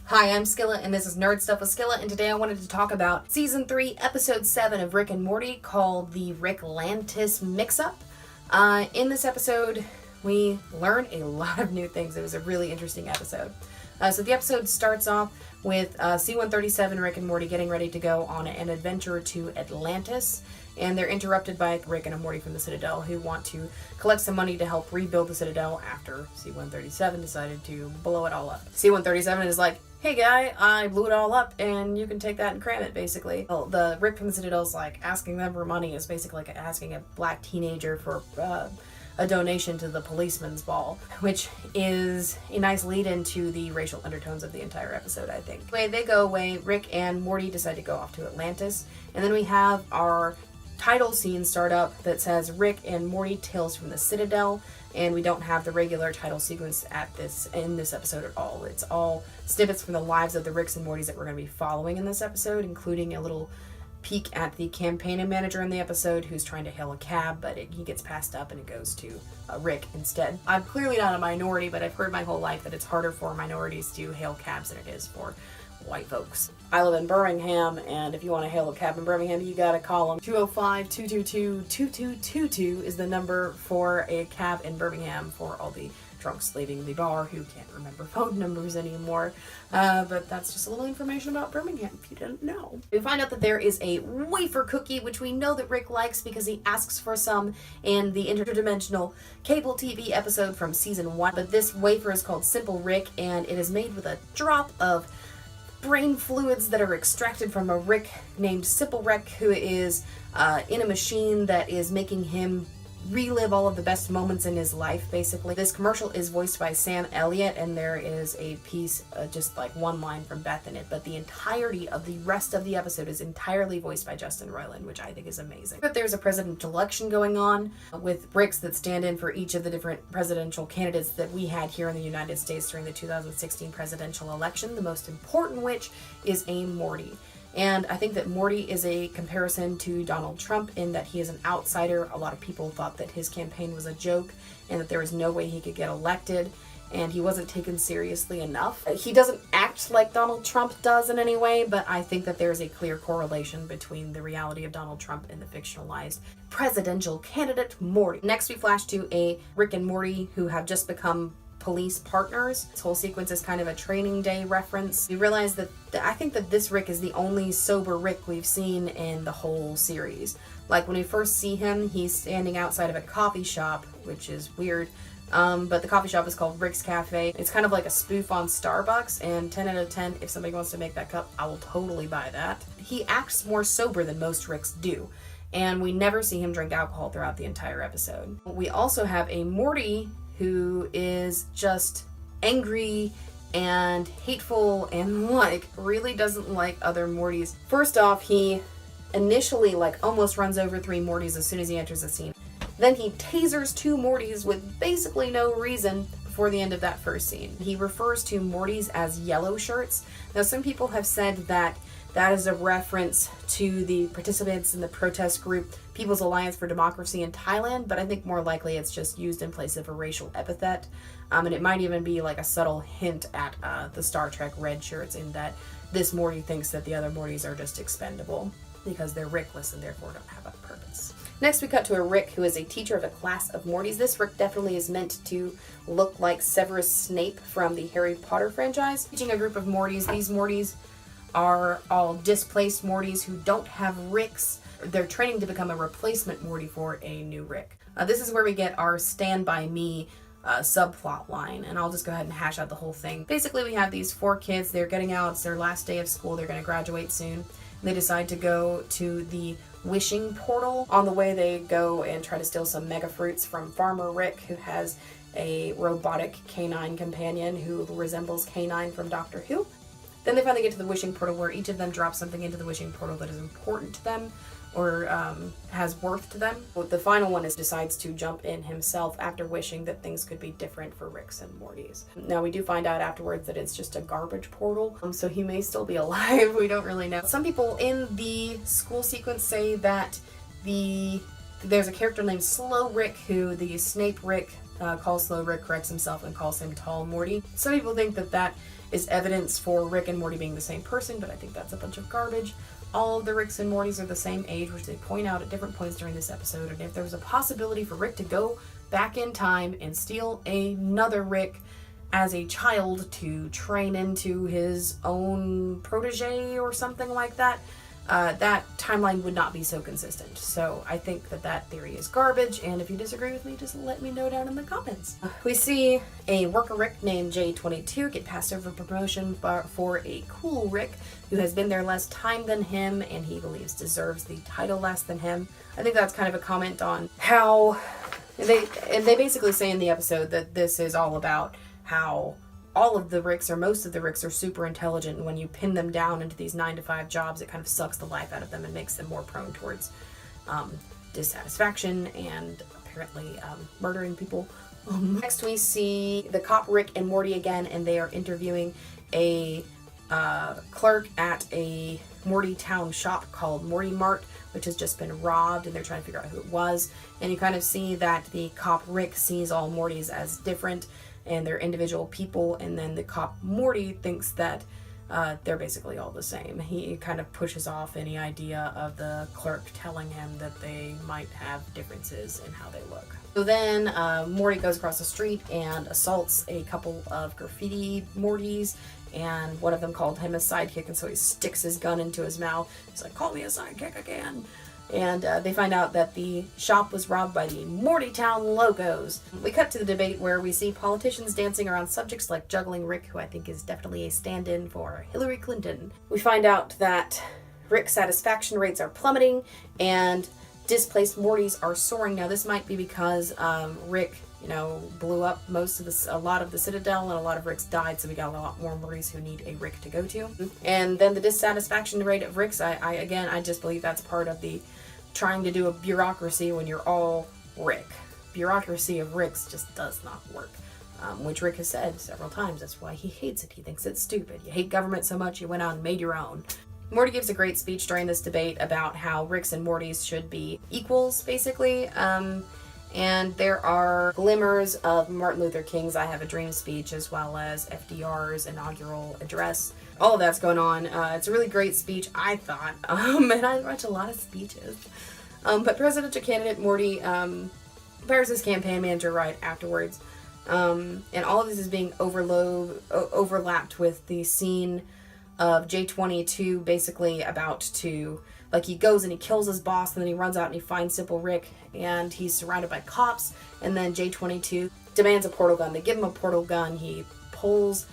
Hi, I'm Skilla, and this is Nerd Stuff with Skilla, and today I wanted to talk about Season 3, Episode 7 of Rick and Morty, called the Ricklantis Mixup. In this episode, we learn a lot of new things. It was a really interesting episode. So the episode starts off with C-137 Rick and Morty getting ready to go on an adventure to Atlantis, and they're interrupted by Rick and Morty from the Citadel, who want to collect some money to help rebuild the Citadel after C-137 decided to blow it all up. C-137 is like, hey guy, I blew it all up and you can take that and cram it, basically. Well, the Rick from the Citadel is like, asking them for money is basically like asking a black teenager for a donation to the policeman's ball, which is a nice lead into the racial undertones of the entire episode, I think. Anyway, they go away. Rick and Morty decide to go off to Atlantis, and then we have our title scene start up that says Rick and Morty Tales from the Citadel, and we don't have the regular title sequence in this episode at all. It's all snippets from the lives of the Ricks and Mortys that we're going to be following in this episode, including a little peek at the campaign manager in the episode who's trying to hail a cab, but he gets passed up and it goes to Rick instead. I'm clearly not a minority, but I've heard my whole life that it's harder for minorities to hail cabs than it is for white folks. I live in Birmingham, and if you want to hail a cab in Birmingham, you gotta call them. 205-222-2222 is the number for a cab in Birmingham for all the drunks leaving the bar who can't remember phone numbers anymore. But that's just a little information about Birmingham if you didn't know. We find out that there is a wafer cookie, which we know that Rick likes because he asks for some in the interdimensional cable TV episode from season 1. But this wafer is called Simple Rick, and it is made with a drop of brain fluids that are extracted from a Rick named Simple Rick, who is in a machine that is making him relive all of the best moments in his life, basically. This commercial is voiced by Sam Elliott, and there is a piece, just like one line from Beth in it, but the entirety of the rest of the episode is entirely voiced by Justin Roiland, which I think is amazing. But there's a presidential election going on with Ricks that stand in for each of the different presidential candidates that we had here in the United States during the 2016 presidential election, the most important which is a Morty. And I think that Morty is a comparison to Donald Trump in that he is an outsider. A lot of people thought that his campaign was a joke and that there was no way he could get elected, and he wasn't taken seriously enough. He doesn't act like Donald Trump does in any way, but I think that there's a clear correlation between the reality of Donald Trump and the fictionalized presidential candidate Morty. Next we flash to a Rick and Morty who have just become police partners. This whole sequence is kind of a training day reference. We realize that I think that this Rick is the only sober Rick we've seen in the whole series. Like when we first see him, he's standing outside of a coffee shop, which is weird. But the coffee shop is called Rick's Cafe. It's kind of like a spoof on Starbucks, and 10 out of 10, if somebody wants to make that cup, I will totally buy that. He acts more sober than most Ricks do, and we never see him drink alcohol throughout the entire episode. We also have a Morty who is just angry and hateful and really doesn't like other Mortys. First off, he initially almost runs over 3 Mortys as soon as he enters the scene. Then he tasers 2 Mortys with basically no reason before the end of that first scene. He refers to Mortys as yellow shirts. Now some people have said that that is a reference to the participants in the protest group People's Alliance for Democracy in Thailand, but I think more likely it's just used in place of a racial epithet. And it might even be like a subtle hint at the Star Trek red shirts, in that this Morty thinks that the other Mortys are just expendable because they're Rickless and therefore don't have a purpose. Next we cut to a Rick who is a teacher of a class of Mortys. This Rick definitely is meant to look like Severus Snape from the Harry Potter franchise. Teaching a group of Mortys. These Mortys are all displaced Mortys who don't have Ricks. They're training to become a replacement Morty for a new Rick. This is where we get our Stand By Me subplot line, and I'll just go ahead and hash out the whole thing. Basically, we have these 4 kids. They're getting out. It's their last day of school. They're going to graduate soon. And they decide to go to the wishing portal. On the way, they go and try to steal some mega fruits from Farmer Rick, who has a robotic canine companion who resembles Canine from Doctor Who. Then they finally get to the wishing portal, where each of them drops something into the wishing portal that is important to them or has worth to them. The final one decides to jump in himself after wishing that things could be different for Ricks and Mortys. Now we do find out afterwards that it's just a garbage portal, so he may still be alive. We don't really know. Some people in the school sequence say that there's a character named Slow Rick who the Snape Rick calls Slow Rick, corrects himself, and calls him Tall Morty. Some people think that is evidence for Rick and Morty being the same person, but I think that's a bunch of garbage. All of the Ricks and Mortys are the same age, which they point out at different points during this episode, and if there was a possibility for Rick to go back in time and steal another Rick as a child to train into his own protege or something like that, that timeline would not be so consistent. So I think that theory is garbage, and if you disagree with me, just let me know down in the comments. We see a worker Rick named J22 get passed over promotion for a cool Rick who has been there less time than him and he believes deserves the title less than him. I think that's kind of a comment on how they basically say in the episode that this is all about how all of the Ricks, or most of the Ricks, are super intelligent, and when you pin them down into these 9-to-5 jobs, it kind of sucks the life out of them and makes them more prone towards dissatisfaction and apparently murdering people. Next we see the cop Rick and Morty again, and they are interviewing a clerk at a Morty town shop called Morty Mart, which has just been robbed, and they're trying to figure out who it was. And you kind of see that the cop Rick sees all Mortys as different and they're individual people, and then the cop Morty thinks that they're basically all the same. He kind of pushes off any idea of the clerk telling him that they might have differences in how they look. So then Morty goes across the street and assaults a couple of graffiti Mortys, and one of them called him a sidekick, and so he sticks his gun into his mouth. He's like, "Call me a sidekick again." And they find out that the shop was robbed by the Mortytown Locos. We cut to the debate where we see politicians dancing around subjects like juggling Rick, who I think is definitely a stand-in for Hillary Clinton. We find out that Rick's satisfaction rates are plummeting and displaced Mortys are soaring. Now this might be because Rick, blew up a lot of the Citadel, and a lot of Ricks died, so we got a lot more Mortys who need a Rick to go to. And then the dissatisfaction rate of Ricks, I just believe that's part of the trying to do a bureaucracy when you're all Rick. Bureaucracy of Ricks just does not work, which Rick has said several times. That's why he hates it. He thinks it's stupid. You hate government so much you went out and made your own. Morty gives a great speech during this debate about how Ricks and Mortys should be equals, basically. And there are glimmers of Martin Luther King's I Have a Dream speech, as well as FDR's inaugural address. All of that's going on. It's a really great speech, I thought. And I watch a lot of speeches. But presidential candidate Morty fires his campaign manager right afterwards. And all of this is being overlapped with the scene of J22 basically about to, he goes and he kills his boss, and then he runs out and he finds Simple Rick, and he's surrounded by cops, and then J22 demands a portal gun. They give him a portal gun. He pulls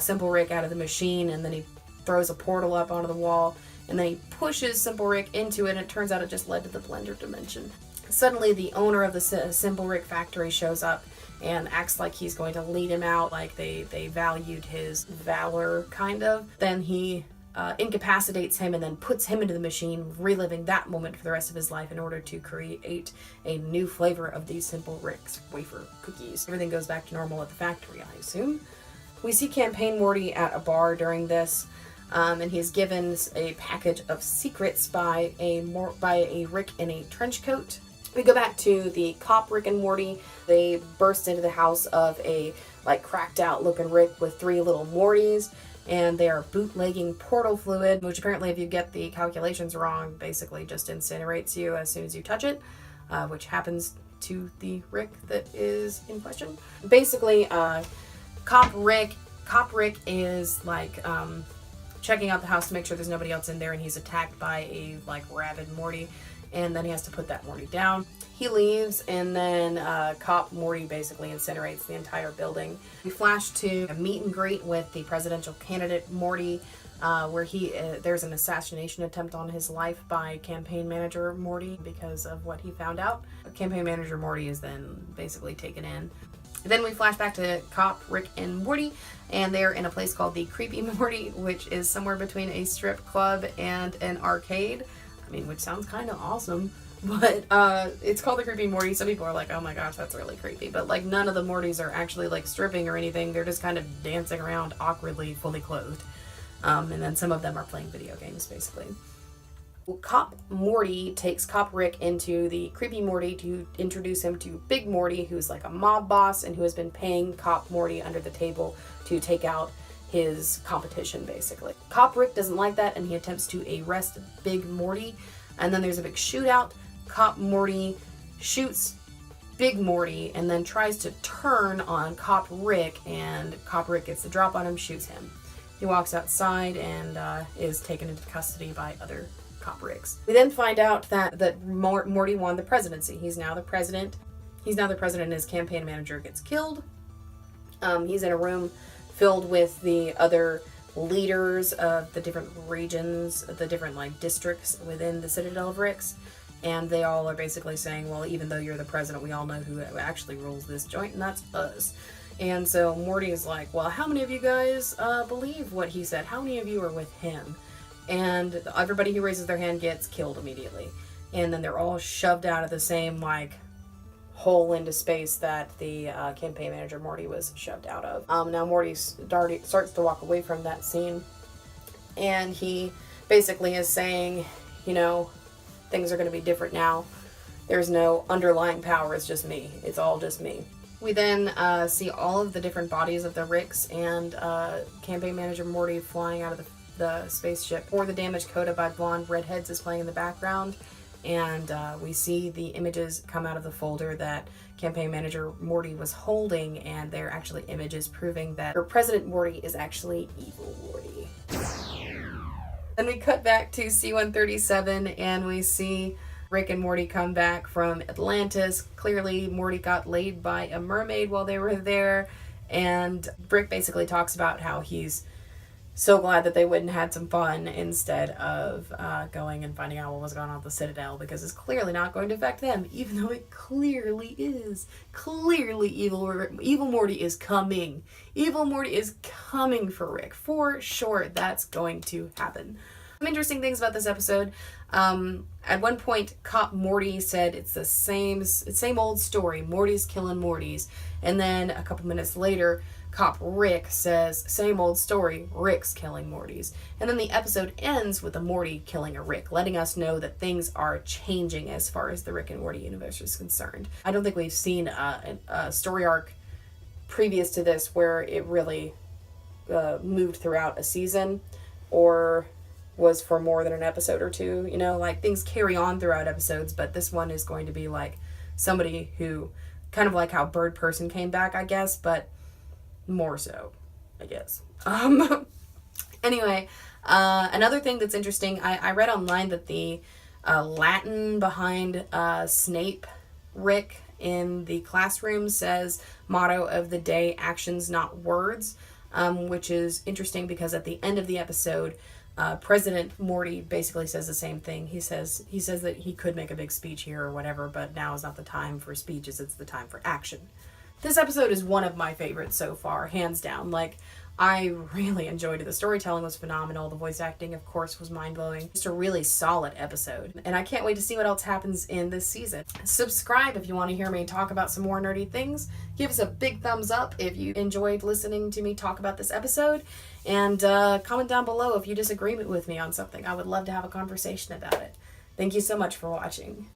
Simple Rick out of the machine, and then he throws a portal up onto the wall, and then he pushes Simple Rick into it, and it turns out it just led to the Blender dimension. Suddenly the owner of the Simple Rick factory shows up and acts like he's going to lead him out, like they valued his valor, kind of. Then he incapacitates him and then puts him into the machine, reliving that moment for the rest of his life in order to create a new flavor of these Simple Rick's wafer cookies. Everything goes back to normal at the factory, I assume. We see Campaign Morty at a bar during this, and he's given a package of secrets by a Rick in a trench coat. We go back to the cop Rick and Morty. They burst into the house of a cracked out looking Rick with 3 little Mortys, and they are bootlegging portal fluid, which apparently, if you get the calculations wrong, basically just incinerates you as soon as you touch it, which happens to the Rick that is in question. Basically, Cop Rick is checking out the house to make sure there's nobody else in there, and he's attacked by a rabid Morty, and then he has to put that Morty down. He leaves, and then Cop Morty basically incinerates the entire building. We flash to a meet and greet with the presidential candidate Morty, where there's an assassination attempt on his life by campaign manager Morty because of what he found out. Campaign manager Morty is then basically taken in. Then we flash back to Cop Rick and Morty, and they're in a place called the Creepy Morty, which is somewhere between a strip club and an arcade. Which sounds kind of awesome, but it's called the Creepy Morty. Some people are like, oh my gosh, that's really creepy, but none of the Mortys are actually stripping or anything. They're just kind of dancing around awkwardly, fully clothed, and then some of them are playing video games, basically. Well, Cop Morty takes Cop Rick into the Creepy Morty to introduce him to Big Morty, who's a mob boss and who has been paying Cop Morty under the table to take out his competition, basically. Cop Rick doesn't like that, and he attempts to arrest Big Morty, and then there's a big shootout. Cop Morty shoots Big Morty and then tries to turn on Cop Rick, and Cop Rick gets the drop on him, shoots him. He walks outside and is taken into custody by other Cop Ricks. We then find out that Morty won the presidency. He's now the president. And his campaign manager gets killed. He's in a room filled with the other leaders of the different regions, the different districts within the Citadel of Ricks. And they all are basically saying, well, even though you're the president, we all know who actually rules this joint, and that's us. And so Morty is like, well, how many of you guys believe what he said? How many of you are with him? And everybody who raises their hand gets killed immediately. And then they're all shoved out of the same, hole into space that the campaign manager Morty was shoved out of. Now Morty starts to walk away from that scene. And he basically is saying, things are going to be different now. There's no underlying power. It's just me. It's all just me. We then see all of the different bodies of the Ricks and campaign manager Morty flying out of the spaceship. Or the damaged coda by blonde redheads is playing in the background. And we see the images come out of the folder that campaign manager Morty was holding, and they're actually images proving that President Morty is actually evil Morty. Then we cut back to C-137 and we see Rick and Morty come back from Atlantis. Clearly Morty got laid by a mermaid while they were there, and Rick basically talks about how he's so glad that they went and had some fun instead of going and finding out what was going on at the Citadel, because it's clearly not going to affect them, even though it clearly is. Clearly evil Morty is coming. Evil Morty is coming for Rick. For sure, that's going to happen. Some interesting things about this episode. At one point, Cop Morty said it's the same old story. Morty's killing Mortys. And then a couple minutes later, Cop Rick says, same old story, Rick's killing Mortys. And then the episode ends with a Morty killing a Rick, letting us know that things are changing as far as the Rick and Morty universe is concerned. I don't think we've seen a story arc previous to this where it really moved throughout a season or was for more than an episode or two. Things carry on throughout episodes, but this one is going to be somebody who, kind of like how Bird Person came back, I guess, but more so, I guess. Anyway, another thing that's interesting, I read online that the Latin behind Snape Rick in the classroom says motto of the day, actions not words, which is interesting because at the end of the episode, President Morty basically says the same thing. He says that he could make a big speech here or whatever, but now is not the time for speeches, it's the time for action. This episode is one of my favorites so far, hands down. I really enjoyed it. The storytelling was phenomenal. The voice acting, of course, was mind-blowing. Just a really solid episode. And I can't wait to see what else happens in this season. Subscribe if you want to hear me talk about some more nerdy things. Give us a big thumbs up if you enjoyed listening to me talk about this episode. And comment down below if you disagree with me on something. I would love to have a conversation about it. Thank you so much for watching.